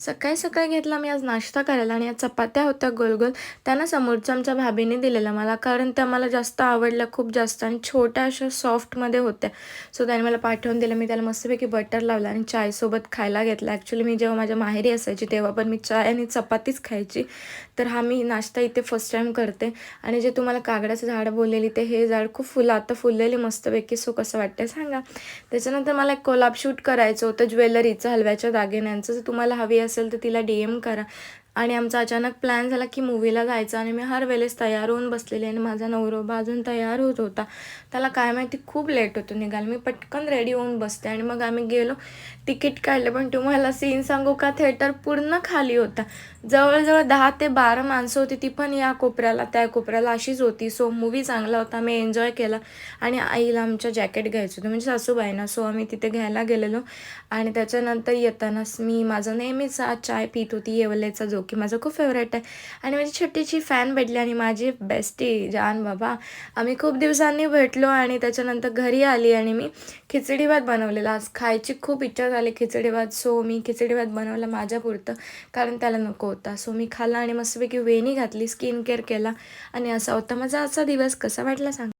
सकाळी सकाळी घेतला मी आज नाश्ता करायला आणि या चपात्या होत्या गोल-गोल. त्या ना समोरच्या आमच्या भाभीने दिलेल्या मला, कारण त्या मला जास्त आवडल्या खूप जास्त आणि छोट्या अशा सॉफ्टमध्ये होत्या. सो त्याने मला पाठवून दिलं. मी त्याला मस्तपैकी बटर लावलं आणि चायसोबत खायला घेतला. ॲक्च्युली मी जेव्हा माझ्या माहेरी असायची तेव्हा पण मी चाय आणि चपातीच खायची. तर हा मी नाश्ता इथे फर्स्ट टाईम करते. आणि जे तुम्हाला कागडाचं झाड बोललेली ते हे झाड खूप फुलं आता फुललेली मस्तपैकी. सो कसं वाटतंय सांगा. त्याच्यानंतर मला एक कोलाब शूट करायचं होतं ज्वेलरीचं, हलव्याच्या दागिन्यांचं. जर तुम्हाला हवी असेल तर तिला DM करा. आणि आमचा अचानक प्लॅन झाला की मूव्हीला जायचं आणि मी हर वेळेस तयार होऊन बसलेली आणि माझा नवरोबा अजून तयार होत होता. त्याला काय माहिती खूप लेट होतो निघायला. मी पटकन रेडी होऊन बसते आणि मग आम्ही गेलो. तिकीट काढलं, पण तुम्हाला सीन सांगू का, थिएटर पूर्ण खाली होता. जवळ-जवळ 10 ते 12 माणसं होती, ती पण या कोपऱ्याला त्या कोपऱ्याला अशीच होती. सो मूव्ही चांगला होता. आम्ही एन्जॉय केला आणि आईला आमच्या जॅकेट घ्यायचं होतं म्हणजे सासूबाईंना. सो आम्ही तिथे घ्यायला गेलेलो आणि त्याच्यानंतर येतानाच मी माझा नेहमीचा चाय पीत होती येवलेचा, जो की माझा खूप फेवरेट आहे. आणि माझी छोटीशी फॅन भेटली आणि माझी बेस्टी जान बाबा. आम्ही खूप दिवसांनी भेटलो आणि त्याच्यानंतर घरी आली आणि मी खिचडी भात बनवलेला. आज खायची खूप इच्छा झाली खिचडी भात. सो मी खिचडी भात बनवला माझ्यापुरतं, कारण त्याला नको होता. सो मी खाल्ला आणि मस्तपैकी वेणी घातली, स्किन केअर केला आणि असा होता माझा आजचा दिवस. कसा वाटला सांगा.